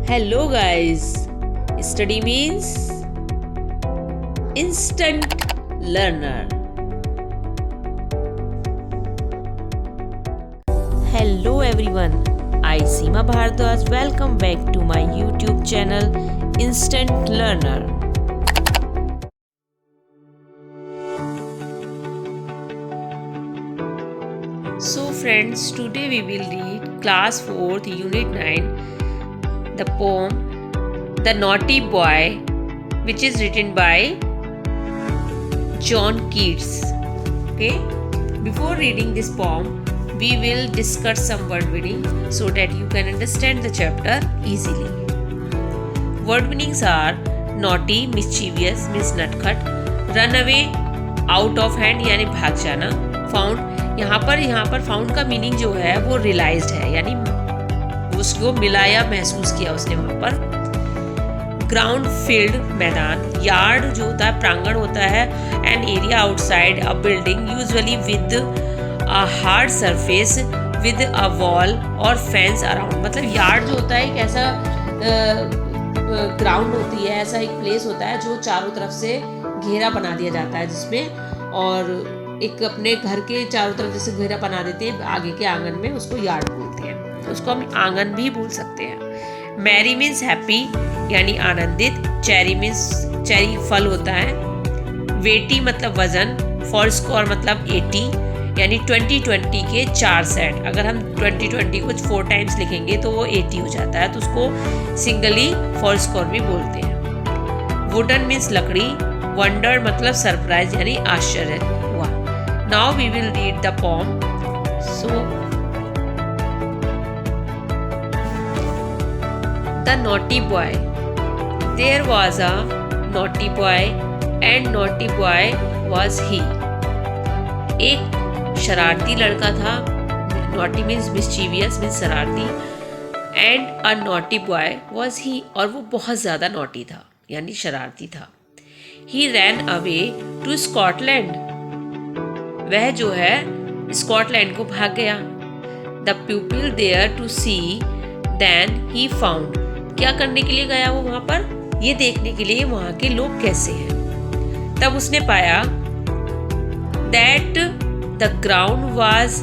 Hello guys, study means instant learner. Hello everyone, I Seema Bhardwaj welcome back to my YouTube channel Instant Learner. So friends, today we will read class 4th unit 9 the poem The Naughty Boy, which is written by John Keats. Okay, before reading this poem, we will discuss some word meaning so that you can understand the chapter easily. Word meanings are naughty, mischievous means नटखट, run away, out of hand यानी भाग जाना, found यहाँ पर found का meaning जो है वो realized है यानी उसको मिला या महसूस किया उसने वहाँ पर। ग्राउंड फील्ड मैदान, यार्ड जो होता है प्रांगण होता है, an area outside a building usually with a hard surface with a wall और फेंस अराउंड। मतलब यार्ड जो होता है एक ऐसा ग्राउंड होती है, ऐसा एक प्लेस होता है जो चारों तरफ से घेरा बना दिया जाता है जिसमें, और एक अपने घर के चारों तरफ जैसे घेरा बना देते हैं आगे के आंगन में, उसको यार्ड बोलते हैं। उसको हम आंगन भी बोल सकते हैं। मैरी मीन्स हैप्पी यानी आनंदित, चेरी मीन्स चेरी फल होता है, वेटी मतलब वजन, फॉर स्कोर मतलब 80 यानी 2020 के 4 सेट। अगर हम 2020 को 4 टाइम्स लिखेंगे तो वो 80 हो जाता है, तो उसको सिंगली फॉर स्कोर भी बोलते हैं। वुडन मीन्स लकड़ी, वंडर मतलब सरप्राइज यानी आश्चर्य हुआ। Now we will read the poem. So The naughty boy. There was a naughty boy and naughty boy was he. एक शरारती लड़का था, naughty means mischievous means शरारती, and a naughty boy was he, और वो बहुत ज़्यादा naughty था यानी शरारती था। He ran away to Scotland. वह जो है स्कॉटलैंड को भाग गया। The pupil there to see, then he found. क्या करने के लिए गया वो वहां पर? ये देखने के लिए वहां के लोग कैसे हैं। तब उसने पाया that the ground was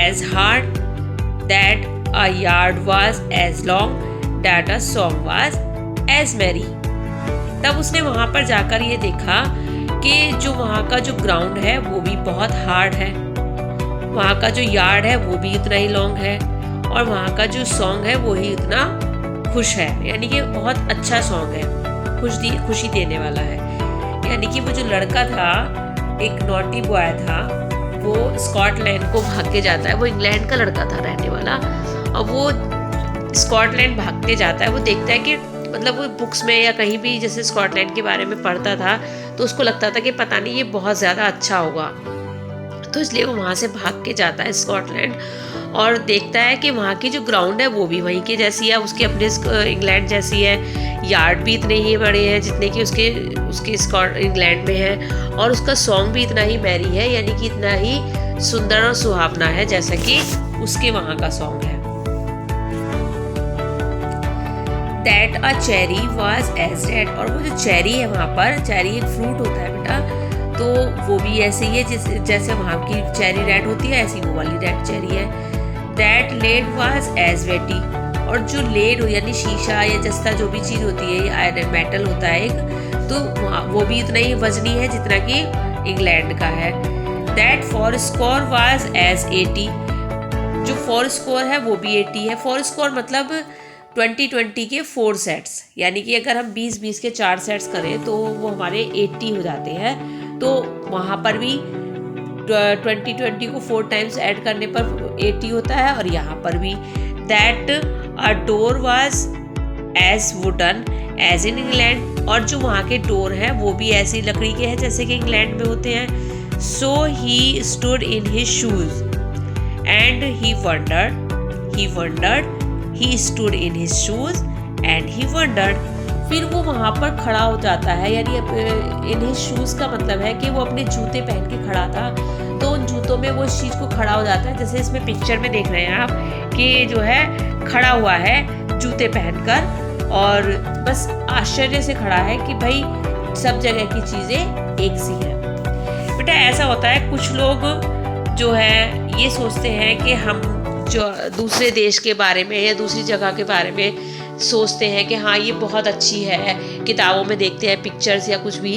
as hard, that a yard was as long, that a song was as merry. तब उसने वहां पर जाकर ये देखा कि जो वहां का जो ग्राउंड है वो भी बहुत हार्ड है, वहां का जो यार्ड है वो भी उतना ही लॉन्ग है, और वहां का जो सॉन्ग है वो ही उतना खुश है, यानी कि बहुत अच्छा सॉन्ग है, खुशी देने वाला है। यानी कि वो जो लड़का था, एक नॉटी बॉय था, वो स्कॉटलैंड को भाग के जाता है। वो इंग्लैंड का लड़का था रहने वाला, और वो स्कॉटलैंड भागते जाता है। वो देखता है कि मतलब वो बुक्स में या कहीं भी जैसे स्कॉटलैंड के बारे में पढ़ता था तो उसको लगता था कि पता नहीं ये बहुत ज़्यादा अच्छा होगा, तो इसलिए वो वहाँ से भाग के जाता है स्कॉटलैंड, और देखता है कि वहाँ की जो ग्राउंड है वो भी वहीं के जैसी है, उसके अपने इंग्लैंड जैसी है, यार्ड भी इतने ही बड़े हैं जितने कि उसके इंग्लैंड में है, और उसका सॉन्ग भी इतना ही मैरी है यानी कि इतना ही सुंदर और सुहावना है जैसा कि उसके वहाँ का सॉन्ग है। That a cherry was as red, और वो जो चेरी है वहाँ पर, चेरी एक फ्रूट होता है बेटा, तो वो भी ऐसे ही है जैसे वहाँ की चेरी रेड होती है, ऐसी वो वाली रेड चेरी है। That lead was as wetty, और जो लेड यानी शीशा या जस्ता जो भी चीज़ होती है, आयरन मेटल होता है एक, तो वो भी उतना ही वजनी है जितना कि इंग्लैंड का है। That fourscore was as 80, जो fourscore है वो भी 80 है। fourscore मतलब 2020 के 4 सेट्स, यानी कि अगर हम 20-20 के 4 सेट्स करें तो वो हमारे 80 हो जाते हैं। तो वहाँ पर भी 2020 को 4 टाइम्स ऐड करने पर 80 होता है, और यहाँ पर भी। That a door was as wooden as in England, और जो वहाँ के डोर हैं वो भी ऐसी लकड़ी के हैं जैसे कि इंग्लैंड में होते हैं। So he stood in his shoes and he wondered, he stood in his shoes and he wondered. फिर वो वहाँ पर खड़ा हो जाता है, यानी इन हिज शूज़ का मतलब है कि वो अपने जूते पहन के खड़ा था, तो उन जूतों में वो इस चीज़ को खड़ा हो जाता है, जैसे इसमें पिक्चर में देख रहे हैं आप कि जो है खड़ा हुआ है जूते पहनकर, और बस आश्चर्य से खड़ा है कि भाई सब जगह की चीज़ें एक सी हैं। बेटा ऐसा होता है, कुछ लोग जो है ये सोचते हैं कि हम जो दूसरे देश के बारे में या दूसरी जगह के बारे में सोचते हैं कि हाँ ये बहुत अच्छी है, किताबों में देखते हैं पिक्चर्स या कुछ भी,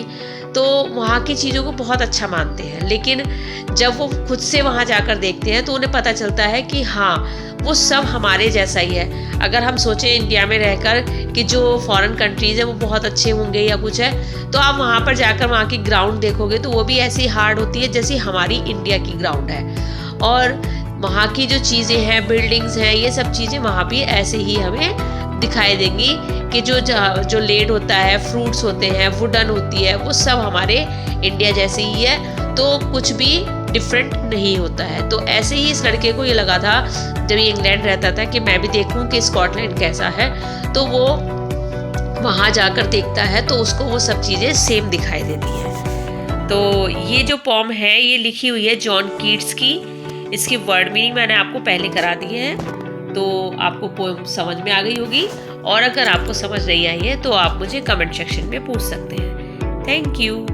तो वहाँ की चीज़ों को बहुत अच्छा मानते हैं। लेकिन जब वो खुद से वहाँ जाकर देखते हैं तो उन्हें पता चलता है कि हाँ वो सब हमारे जैसा ही है। अगर हम सोचें इंडिया में रहकर कि जो फॉरेन कंट्रीज़ है वो बहुत अच्छे होंगे या कुछ है, तो आप वहाँ पर जाकर वहाँ की ग्राउंड देखोगे तो वो भी ऐसी हार्ड होती है जैसी हमारी इंडिया की ग्राउंड है। और वहाँ की जो चीज़ें हैं, बिल्डिंग्स हैं, ये सब चीज़ें वहाँ भी ऐसे ही हमें दिखाई देंगी कि जो लेड होता है, फ्रूट्स होते हैं, वुडन होती है, वो सब हमारे इंडिया जैसे ही है, तो कुछ भी डिफरेंट नहीं होता है। तो ऐसे ही इस लड़के को ये लगा था जब ये इंग्लैंड रहता था कि मैं भी देखूं कि स्कॉटलैंड कैसा है, तो वो वहाँ जाकर देखता है तो उसको वो सब चीज़ें सेम दिखाई देती हैं। तो ये जो पोम है ये लिखी हुई है जॉन कीट्स की। इसकी वर्ड मीनिंग मैंने आपको पहले करा दी है, तो आपको पोम समझ में आ गई होगी। और अगर आपको समझ नहीं आई है तो आप मुझे कमेंट सेक्शन में पूछ सकते हैं। Thank you.